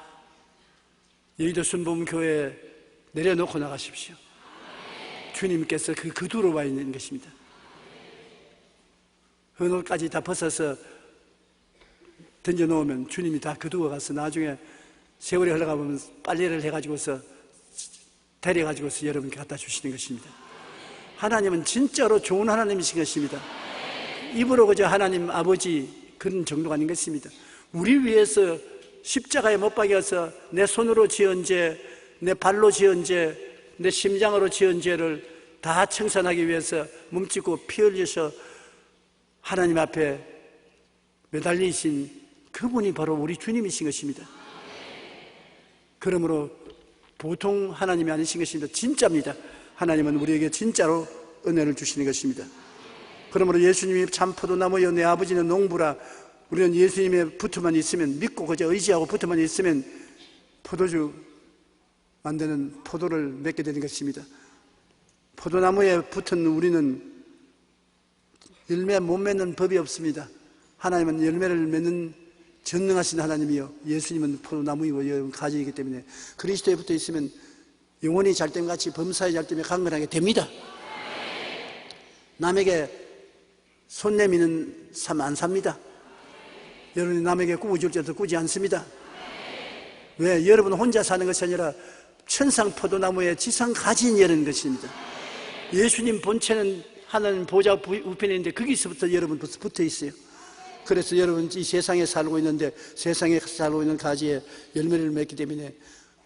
Speaker 2: 여의도 순복음교회에 내려놓고 나가십시오. 주님께서 그 그두로 와 있는 것입니다. 헌옷까지 다 벗어서 던져놓으면 주님이 다 그두어 가서 나중에 세월이 흘러가보면 빨래를 해가지고서 데려가지고서 여러분께 갖다 주시는 것입니다. 하나님은 진짜로 좋은 하나님이신 것입니다. 입으로 그저 하나님 아버지 그런 정도가 아닌 것입니다. 우리 위해서 십자가에 못 박여서 내 손으로 지은 죄, 내 발로 지은 죄, 내 심장으로 지은 죄를 다 청산하기 위해서 몸짓고 피 흘려서 하나님 앞에 매달리신 그분이 바로 우리 주님이신 것입니다. 그러므로 보통 하나님이 아니신 것입니다. 진짜입니다. 하나님은 우리에게 진짜로 은혜를 주시는 것입니다. 그러므로 예수님이 참 포도나무여 내 아버지는 농부라. 우리는 예수님의 붙어만 있으면, 믿고 그저 의지하고 붙어만 있으면 포도주 만드는 포도를 맺게 되는 것입니다. 포도나무에 붙은 우리는 열매 못 맺는 법이 없습니다. 하나님은 열매를 맺는 전능하신 하나님이요, 예수님은 포도나무이고 가지이기 때문에 그리스도에 붙어 있으면 영혼이 잘됨같이 범사에 잘됨에 강건하게 됩니다. 남에게 손 내미는 삶 안 삽니다. 여러분이 남에게 꾸어줄 때도 꾸지 않습니다. 왜? 여러분 혼자 사는 것이 아니라 천상 포도나무에 지상 가지인 여러분 것입니다. 예수님 본체는 하나님 보좌 우편에 있는데 거기서부터 여러분 붙어 있어요. 그래서 여러분 이 세상에 살고 있는데 세상에 살고 있는 가지에 열매를 맺기 때문에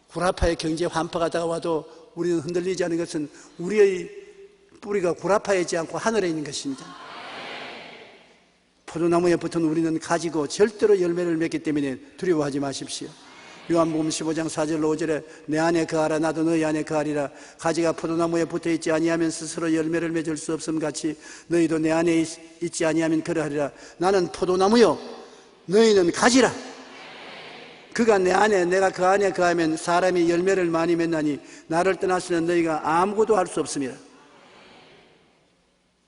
Speaker 2: 구라파의 경제 환파가 다가와도 우리는 흔들리지 않은 것은 우리의 뿌리가 구라파에 있지 않고 하늘에 있는 것입니다. 포도나무에 붙은 우리는 가지고 절대로 열매를 맺기 때문에 두려워하지 마십시오. 요한복음 15장 4절 5절에 내 안에 거하라 나도 너희 안에 거하리라. 가지가 포도나무에 붙어있지 아니하면 스스로 열매를 맺을 수 없음 같이 너희도 내 안에 있지 아니하면 그러하리라. 나는 포도나무요 너희는 가지라. 그가 내 안에 내가 그 안에 거하면 사람이 열매를 많이 맺나니 나를 떠나서는 너희가 아무것도 할 수 없습니다.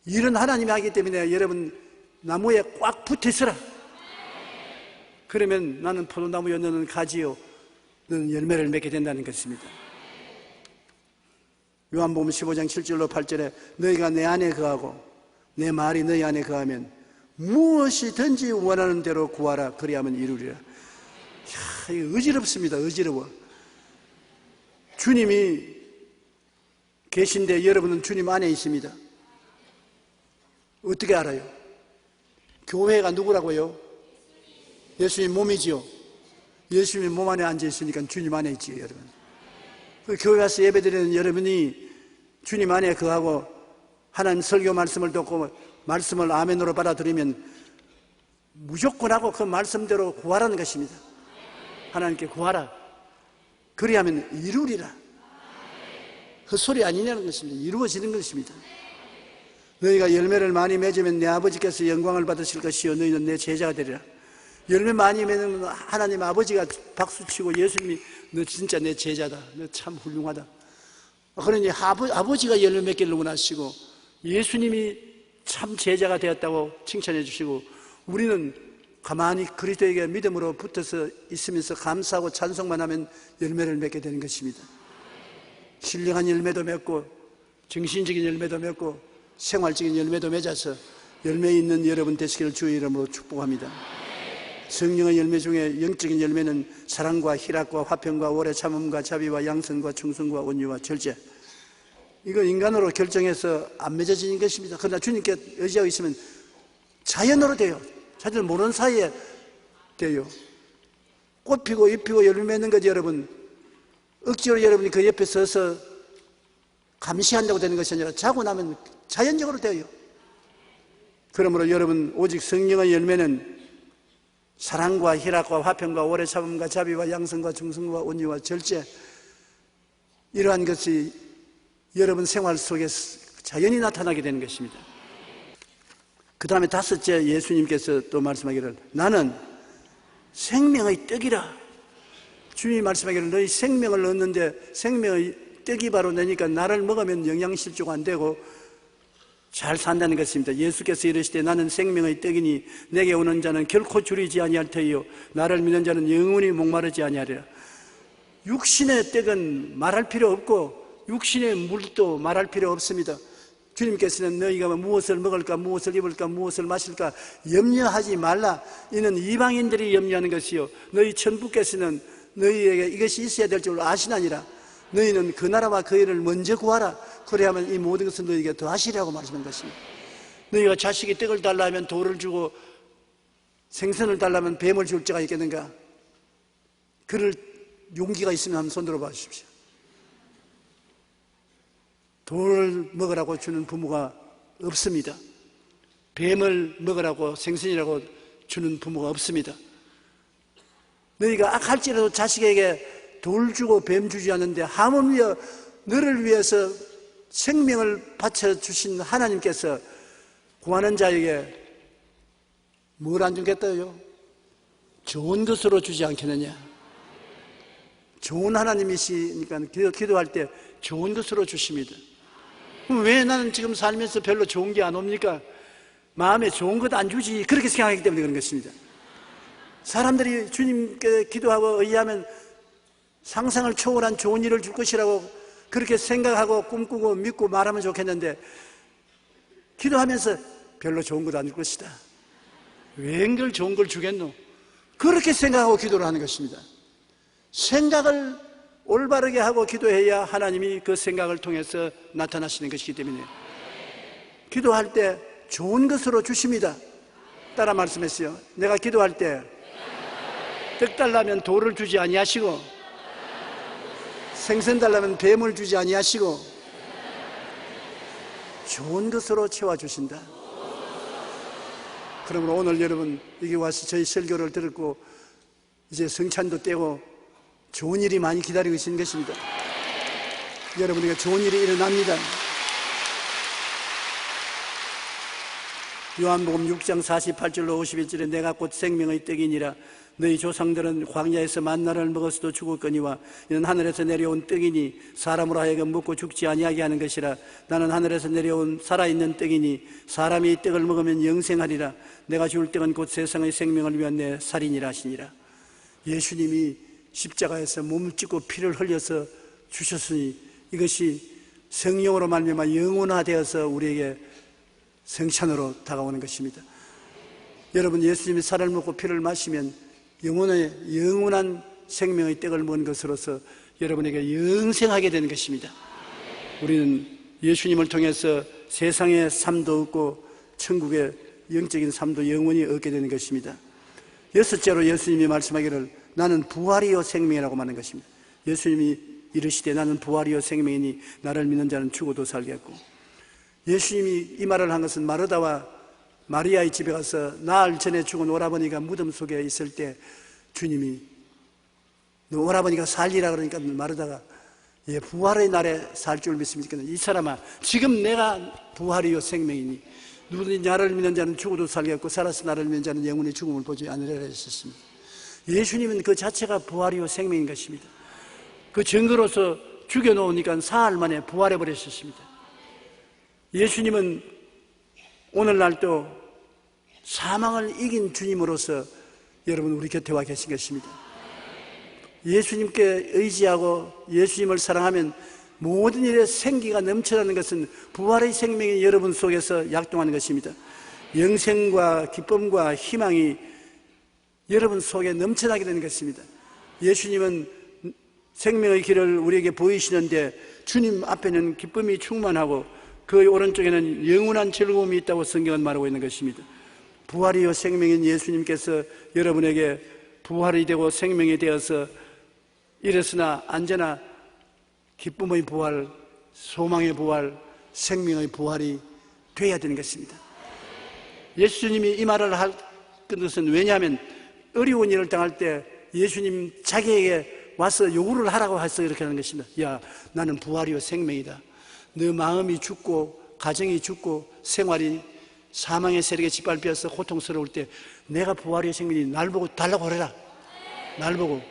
Speaker 2: 일은 하나님이 하기 때문에 여러분 나무에 꽉 붙어있어라. 그러면 나는 포도나무요 너는 가지요 너는 열매를 맺게 된다는 것입니다. 요한복음 15장 7절로 8절에 너희가 내 안에 거하고 내 말이 너희 안에 거하면 무엇이든지 원하는 대로 구하라. 그리하면 이루리라. 이야, 이거 어지럽습니다. 어지러워. 주님이 계신데 여러분은 주님 안에 있습니다. 어떻게 알아요? 교회가 누구라고요? 예수님 몸이지요. 예수님 몸 안에 앉아 있으니까 주님 안에 있지요, 여러분. 그 교회 가서 예배드리는 여러분이 주님 안에 거하고 하나님 설교 말씀을 듣고 말씀을 아멘으로 받아들이면 무조건 하고 그 말씀대로 구하라는 것입니다. 하나님께 구하라. 그리하면 이루리라. 그 소리 아니냐는 것입니다. 이루어지는 것입니다. 너희가 열매를 많이 맺으면 내 아버지께서 영광을 받으실 것이요 너희는 내 제자가 되리라. 열매 많이 맺으면 하나님 아버지가 박수치고 예수님이 너 진짜 내 제자다. 너 참 훌륭하다. 그러니 아버지가 열매 맺기를 원하시고 예수님이 참 제자가 되었다고 칭찬해 주시고 우리는 가만히 그리스도에게 믿음으로 붙어서 있으면서 감사하고 찬송만 하면 열매를 맺게 되는 것입니다. 신령한 열매도 맺고 정신적인 열매도 맺고 생활적인 열매도 맺어서 열매 있는 여러분 되시기를 주의 이름으로 축복합니다. 성령의 열매 중에 영적인 열매는 사랑과 희락과 화평과 오래 참음과 자비와 양선과 충성과 온유와 절제. 이거 인간으로 결정해서 안 맺어지는 것입니다. 그러나 주님께 의지하고 있으면 자연으로 돼요. 자기들 모르는 사이에 돼요. 꽃 피고 잎 피고 열매 맺는 거지 여러분. 억지로 여러분이 그 옆에 서서 감시한다고 되는 것이 아니라 자고 나면 자연적으로 돼요. 그러므로 여러분 오직 성령의 열매는 사랑과 희락과 화평과 오래 참음과 자비와 양성과 충성과 온유와 절제, 이러한 것이 여러분 생활 속에 자연히 나타나게 되는 것입니다. 그 다음에 다섯째, 예수님께서 또 말씀하기를 나는 생명의 떡이라. 주님이 말씀하기를 너희 생명을 얻는데 생명의 떡이 바로 내니까 나를 먹으면 영양실조가 안 되고 잘 산다는 것입니다. 예수께서 이르시되 나는 생명의 떡이니 내게 오는 자는 결코 줄이지 아니할 터이요 나를 믿는 자는 영원히 목마르지 아니하리라. 육신의 떡은 말할 필요 없고 육신의 물도 말할 필요 없습니다. 주님께서는 너희가 무엇을 먹을까 무엇을 입을까 무엇을 마실까 염려하지 말라. 이는 이방인들이 염려하는 것이요 너희 천부께서는 너희에게 이것이 있어야 될 줄 아시나니라. 너희는 그 나라와 그 일을 먼저 구하라. 그래야만 이 모든 것을 너희에게 더하시리라고 말씀한 것입니다. 너희가 자식이 떡을 달라 하면 돌을 주고 생선을 달라면 뱀을 줄 자가 있겠는가? 그럴 용기가 있으면 한번 손 들어봐 주십시오. 돌을 먹으라고 주는 부모가 없습니다. 뱀을 먹으라고 생선이라고 주는 부모가 없습니다. 너희가 악할지라도 자식에게 돌 주고 뱀 주지 않는데 하물며 너를 위해서 생명을 바쳐주신 하나님께서 구하는 자에게 뭘 안 주겠다요? 좋은 것으로 주지 않겠느냐? 좋은 하나님이시니까 기도할 때 좋은 것으로 주십니다. 그럼 왜 나는 지금 살면서 별로 좋은 게 안 옵니까? 마음에 좋은 것 안 주지, 그렇게 생각하기 때문에 그런 것입니다. 사람들이 주님께 기도하고 의하면 상상을 초월한 좋은 일을 줄 것이라고 그렇게 생각하고 꿈꾸고 믿고 말하면 좋겠는데 기도하면서 별로 좋은 것 안 줄 것이다. 웬걸 좋은 걸 주겠노? 그렇게 생각하고 기도를 하는 것입니다. 생각을 올바르게 하고 기도해야 하나님이 그 생각을 통해서 나타나시는 것이기 때문에 기도할 때 좋은 것으로 주십니다. 따라 말씀했어요. 내가 기도할 때 떡 달라면 돌을 주지 아니하시고 생선 달라면 뱀을 주지 아니하시고 좋은 것으로 채워주신다. 그러므로 오늘 여러분 여기 와서 저희 설교를 들었고 이제 성찬도 떼고 좋은 일이 많이 기다리고 있는 것입니다. 여러분에게 좋은 일이 일어납니다. 요한복음 6장 48절로 51절에 내가 곧 생명의 떡이니라. 너희 조상들은 광야에서 만나를 먹었어도 죽었거니와 이는 하늘에서 내려온 떡이니 사람으로 하여금 먹고 죽지 아니하게 하는 것이라. 나는 하늘에서 내려온 살아있는 떡이니 사람이 이 떡을 먹으면 영생하리라. 내가 줄 떡은 곧 세상의 생명을 위한 내 살이니라 하시니라. 예수님이 십자가에서 몸을 찢고 피를 흘려서 주셨으니 이것이 성령으로 말미암아 영원화되어서 우리에게 성찬으로 다가오는 것입니다. 여러분 예수님이 살을 먹고 피를 마시면 영원한 생명의 떡을 먹은 것으로서 여러분에게 영생하게 되는 것입니다. 우리는 예수님을 통해서 세상의 삶도 얻고 천국의 영적인 삶도 영원히 얻게 되는 것입니다. 여섯째로 예수님이 말씀하기를 나는 부활이요 생명이라고 말하는 것입니다. 예수님이 이르시되 나는 부활이요 생명이니 나를 믿는 자는 죽어도 살겠고, 예수님이 이 말을 한 것은 마르다와 마리아의 집에 가서 나흘 전에 죽은 오라버니가 무덤 속에 있을 때 주님이 너 오라버니가 살리라 그러니까 마르다가 예, 부활의 날에 살 줄 믿습니까? 이 사람아 지금 내가 부활이요 생명이니 누구든지 나를 믿는 자는 죽어도 살겠고 살아서 나를 믿는 자는 영원히 죽음을 보지 않으리라 했었습니다. 예수님은 그 자체가 부활이요 생명인 것입니다. 그 증거로서 죽여놓으니까 사흘 만에 부활해버렸었습니다. 예수님은 오늘날도 사망을 이긴 주님으로서 여러분 우리 곁에 와 계신 것입니다. 예수님께 의지하고 예수님을 사랑하면 모든 일에 생기가 넘쳐나는 것은 부활의 생명이 여러분 속에서 약동하는 것입니다. 영생과 기쁨과 희망이 여러분 속에 넘쳐나게 되는 것입니다. 예수님은 생명의 길을 우리에게 보이시는데 주님 앞에는 기쁨이 충만하고 그 오른쪽에는 영원한 즐거움이 있다고 성경은 말하고 있는 것입니다. 부활이요 생명인 예수님께서 여러분에게 부활이 되고 생명이 되어서 이랬으나 언제나 기쁨의 부활, 소망의 부활, 생명의 부활이 되어야 되는 것입니다. 예수님이 이 말을 할 것은 왜냐하면 어려운 일을 당할 때 예수님 자기에게 와서 요구를 하라고 해서 이렇게 하는 것입니다. 야, 나는 부활이요 생명이다. 너 마음이 죽고 가정이 죽고 생활이 사망의 세력에 짓밟혀서 고통스러울 때 내가 부활이요 생명이 날 보고 달라고 그래라. 날 보고.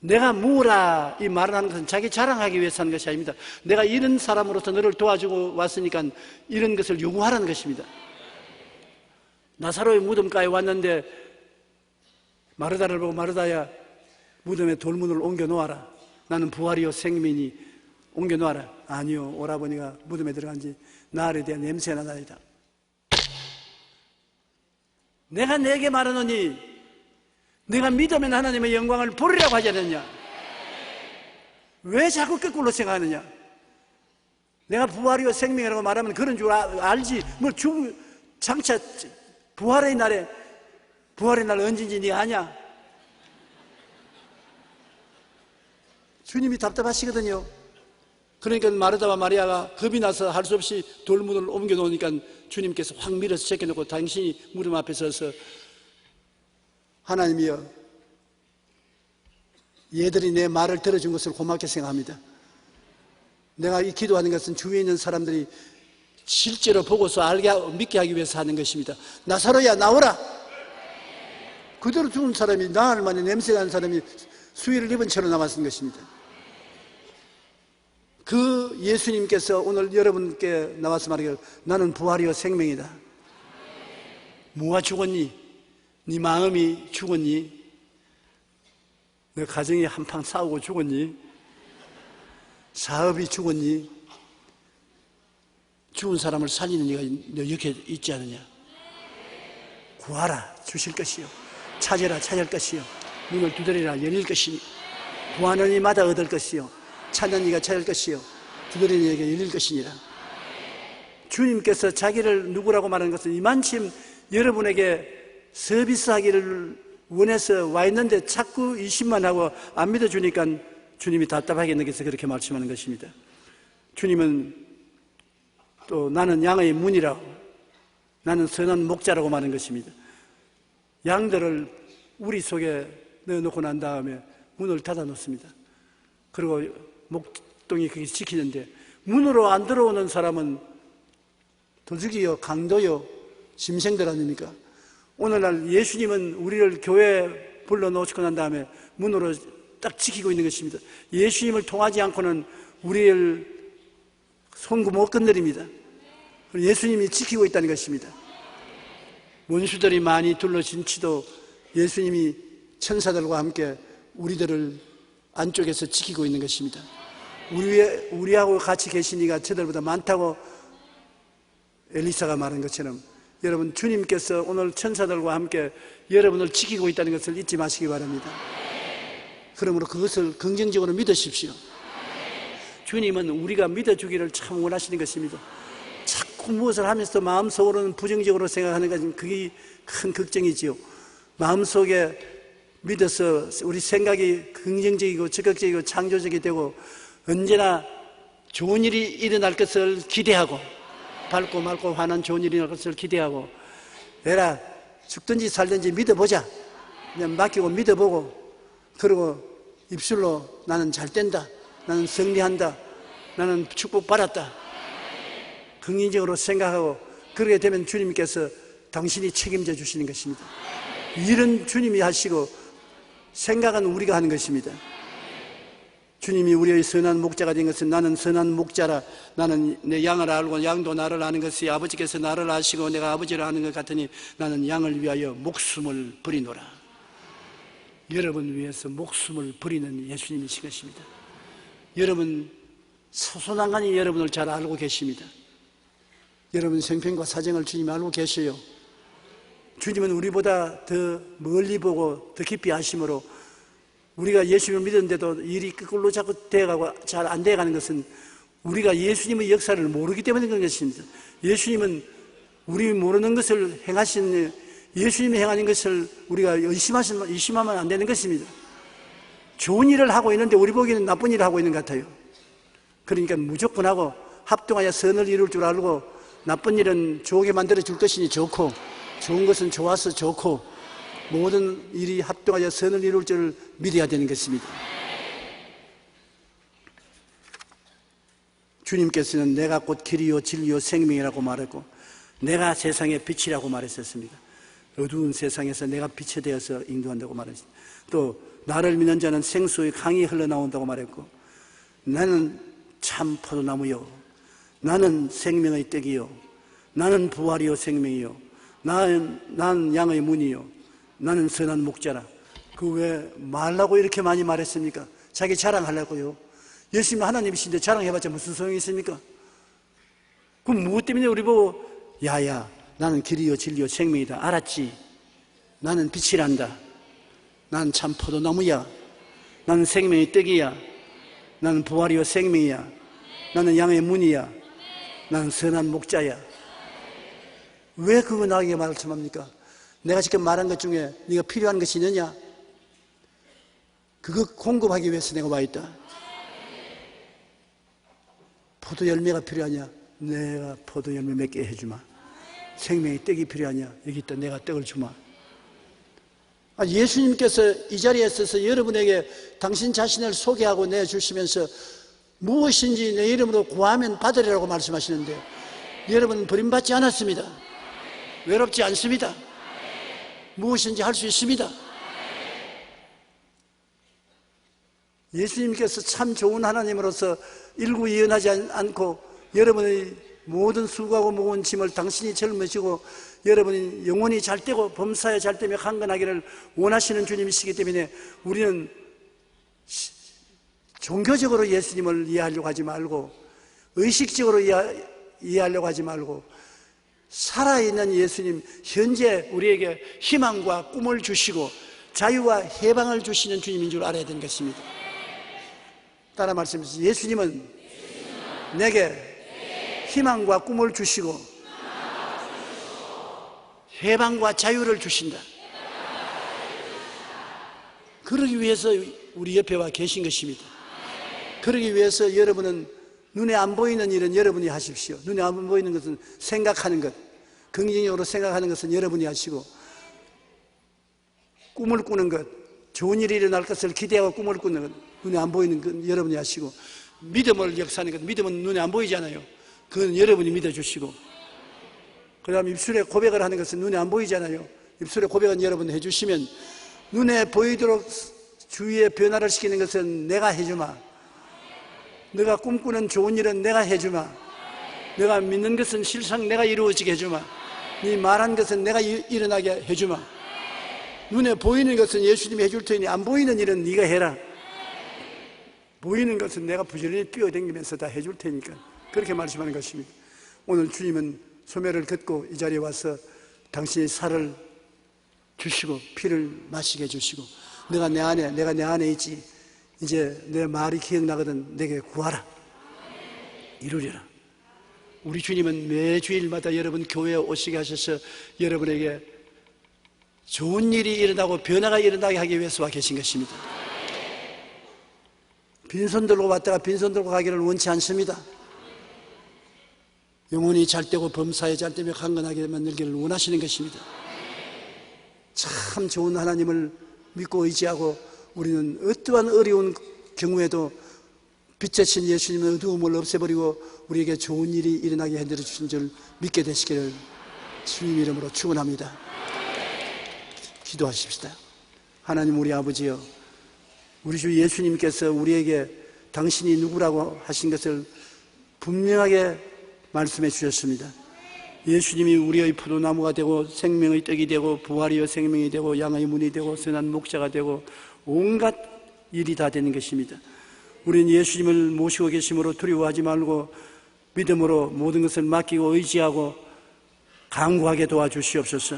Speaker 2: 내가 무라 이 말을 하는 것은 자기 자랑하기 위해서 하는 것이 아닙니다. 내가 이런 사람으로서 너를 도와주고 왔으니까 이런 것을 요구하라는 것입니다. 나사로의 무덤가에 왔는데 마르다를 보고 마르다야 무덤에 돌문을 옮겨 놓아라. 나는 부활이요 생명이니 옮겨 놓아라. 아니요, 오라버니가 무덤에 들어간 지 나흘에 대한 냄새가 나이다. 내가 내게 말하노니 내가 믿으면 하나님의 영광을 보리라고 하지 않느냐? 왜 자꾸 거꾸로 생각하느냐? 내가 부활이요 생명이라고 말하면 그런 줄 알지. 장차 부활의 날 언제인지 네가 아냐? 주님이 답답하시거든요. 그러니까 마르다와 마리아가 겁이 나서 할 수 없이 돌문을 옮겨 놓으니까 주님께서 확 밀어서 제껴놓고 당신이 무덤 앞에 서서 하나님이여, 얘들이 내 말을 들어준 것을 고맙게 생각합니다. 내가 이 기도하는 것은 주위에 있는 사람들이 실제로 보고서 믿게 하기 위해서 하는 것입니다. 나사로야 나오라. 그대로 죽은 사람이 나흘 만에 냄새가 나는 사람이 수의를 입은 채로 남았은 것입니다. 그 예수님께서 오늘 여러분께 나와서 말하기를 나는 부활이요 생명이다. 뭐가 죽었니? 네 마음이 죽었니? 너 가정이 한판 싸우고 죽었니? 사업이 죽었니? 죽은 사람을 살리는 네가 너 옆에 있지 않느냐? 구하라 주실 것이요, 찾으라 찾을 것이요, 문을 두드리라 열릴 것이니, 구하는 이마다 얻을 것이요, 찾는 이가 찾을 것이요, 두드리는 이에게 열릴 것이니라. 주님께서 자기를 누구라고 말하는 것은 이만큼 여러분에게 서비스하기를 원해서 와 있는데 자꾸 의심만 하고 안 믿어주니까 주님이 답답하게 느껴서 그렇게 말씀하는 것입니다. 주님은 또 나는 양의 문이라고, 나는 선한 목자라고 말하는 것입니다. 양들을 우리 속에 넣어놓고 난 다음에 문을 닫아 놓습니다. 그리고 목동이 그게 지키는데 문으로 안 들어오는 사람은 도둑이요 강도요 짐승들 아닙니까? 오늘날 예수님은 우리를 교회에 불러놓고 난 다음에 문으로 딱 지키고 있는 것입니다. 예수님을 통하지 않고는 우리를 송구 못 건드립니다. 예수님이 지키고 있다는 것입니다. 원수들이 많이 둘러진 치도 예수님이 천사들과 함께 우리들을 안쪽에서 지키고 있는 것입니다. 우리하고 같이 계신 이가 저들보다 많다고 엘리사가 말한 것처럼 여러분, 주님께서 오늘 천사들과 함께 여러분을 지키고 있다는 것을 잊지 마시기 바랍니다. 그러므로 그것을 긍정적으로 믿으십시오. 주님은 우리가 믿어주기를 참 원하시는 것입니다. 자꾸 무엇을 하면서 마음속으로는 부정적으로 생각하는 것은 그게 큰 걱정이지요. 마음속에 믿어서 우리 생각이 긍정적이고 적극적이고 창조적이 되고 언제나 좋은 일이 일어날 것을 기대하고 밝고 맑고 환한 좋은 일이 일어날 것을 기대하고 내가 죽든지 살든지 믿어보자. 그냥 맡기고 믿어보고 그리고 입술로 나는 잘 된다. 나는 승리한다. 나는 축복받았다. 긍정적으로 생각하고 그렇게 되면 주님께서 당신이 책임져 주시는 것입니다. 일은 주님이 하시고 생각은 우리가 하는 것입니다. 주님이 우리의 선한 목자가 된 것은 나는 선한 목자라 나는 내 양을 알고 양도 나를 아는 것이 아버지께서 나를 아시고 내가 아버지를 아는 것 같으니 나는 양을 위하여 목숨을 버리노라. 여러분 위해서 목숨을 버리는 예수님이신 것입니다. 여러분 소소난간히 여러분을 잘 알고 계십니다. 여러분 생편과 사정을 주님이 알고 계셔요. 주님은 우리보다 더 멀리 보고 더 깊이 아심으로 우리가 예수님을 믿었는데도 일이 거꾸로 자꾸 돼가고 잘 안 돼가는 것은 우리가 예수님의 역사를 모르기 때문에 그런 것입니다. 예수님은 우리 모르는 것을 행하신 예수님이 행하는 것을 우리가 의심하면 안 되는 것입니다. 좋은 일을 하고 있는데 우리 보기에는 나쁜 일을 하고 있는 것 같아요. 그러니까 무조건 하고 합동하여 선을 이룰 줄 알고 나쁜 일은 좋게 만들어 줄 것이니 좋고 좋은 것은 좋아서 좋고 모든 일이 합동하여 선을 이룰 줄을 믿어야 되는 것입니다. 주님께서는 내가 곧 길이요 진리요 생명이라고 말했고 내가 세상의 빛이라고 말했었습니다. 어두운 세상에서 내가 빛이 되어서 인도한다고 말했습니다. 또 나를 믿는 자는 생수의 강이 흘러나온다고 말했고 나는 참 포도나무요 나는 생명의 떡이요 나는 부활이요 생명이요 나는 양의 문이요 나는 선한 목자라. 그 왜 말라고 이렇게 많이 말했습니까? 자기 자랑하려고요. 예수님 하나님이신데 자랑해봤자 무슨 소용이 있습니까? 그럼 무엇 때문에 우리 보고 야야 나는 길이요 진리요 생명이다 알았지? 나는 빛이란다. 나는 참 포도나무야. 나는 생명의 떡이야. 나는 부활이요 생명이야. 나는 양의 문이야. 나는 선한 목자야. 왜 그거 나에게 말씀합니까? 내가 지금 말한 것 중에 네가 필요한 것이 있느냐? 그거 공급하기 위해서 내가 와 있다. 포도 열매가 필요하냐? 내가 포도 열매 몇 개 해주마. 생명의 떡이 필요하냐? 여기 있다. 내가 떡을 주마. 예수님께서 이 자리에 있어서 여러분에게 당신 자신을 소개하고 내주시면서 무엇인지 내 이름으로 구하면 받으리라고 말씀하시는데 여러분은 버림받지 않았습니다. 외롭지 않습니다. 무엇인지 할 수 있습니다. 예수님께서 참 좋은 하나님으로서 일구이연하지 않고 여러분의 모든 수고하고 무거운 짐을 당신이 짊으시고 여러분이 영원히 잘되고 범사에 잘되며 강건하기를 원하시는 주님이시기 때문에 우리는 종교적으로 예수님을 이해하려고 하지 말고 의식적으로 이해하려고 하지 말고 살아있는 예수님, 현재 우리에게 희망과 꿈을 주시고 자유와 해방을 주시는 주님인 줄 알아야 되는 것입니다. 따라 말씀하시죠. 예수님은 내게 희망과 꿈을 주시고 해방과 자유를 주신다. 그러기 위해서 우리 옆에 와 계신 것입니다. 그러기 위해서 여러분은 눈에 안 보이는 일은 여러분이 하십시오. 눈에 안 보이는 것은 생각하는 것, 긍정적으로 생각하는 것은 여러분이 하시고 꿈을 꾸는 것, 좋은 일이 일어날 것을 기대하고 꿈을 꾸는 것, 눈에 안 보이는 것 여러분이 하시고 믿음을 역사하는 것, 믿음은 눈에 안 보이잖아요. 그건 여러분이 믿어주시고 그 다음 입술에 고백을 하는 것은 눈에 안 보이잖아요. 입술에 고백은 여러분이 해주시면 눈에 보이도록 주위에 변화를 시키는 것은 내가 해주마. 내가 꿈꾸는 좋은 일은 내가 해주마. 내가 믿는 것은 실상 내가 이루어지게 해주마. 네 말한 것은 내가 일어나게 해주마. 눈에 보이는 것은 예수님이 해줄 테니 안 보이는 일은 네가 해라. 보이는 것은 내가 부지런히 뛰어다니면서 다 해줄 테니까 그렇게 말씀하는 것입니다. 오늘 주님은 소매를 긋고 이 자리에 와서 당신의 살을 주시고 피를 마시게 해주시고 내가 내 안에 있지. 이제 내 말이 기억나거든. 내게 구하라. 이루리라. 우리 주님은 매 주일마다 여러분 교회에 오시게 하셔서 여러분에게 좋은 일이 일어나고 변화가 일어나게 하기 위해서 와 계신 것입니다. 빈손 들고 왔다가 빈손 들고 가기를 원치 않습니다. 영혼이 잘되고 범사에 잘되며 강건하게 만들기를 원하시는 것입니다. 참 좋은 하나님을 믿고 의지하고 우리는 어떠한 어려운 경우에도 빛이신 예수님의 어두움을 없애버리고 우리에게 좋은 일이 일어나게 해드려 주신 줄 믿게 되시기를 주님 이름으로 축원합니다. 기도하십시다. 하나님 우리 아버지여, 우리 주 예수님께서 우리에게 당신이 누구라고 하신 것을 분명하게 말씀해 주셨습니다. 예수님이 우리의 포도나무가 되고 생명의 떡이 되고 부활이요 생명이 되고 양의 문이 되고 선한 목자가 되고 온갖 일이 다 되는 것입니다. 우리는 예수님을 모시고 계심으로 두려워하지 말고 믿음으로 모든 것을 맡기고 의지하고 강구하게 도와주시옵소서.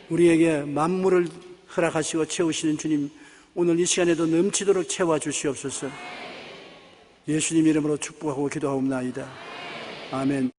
Speaker 2: 우리에게 만물을 허락하시고 채우시는 주님, 오늘 이 시간에도 넘치도록 채워주시옵소서. 예수님 이름으로 축복하고 기도하옵나이다. 아멘.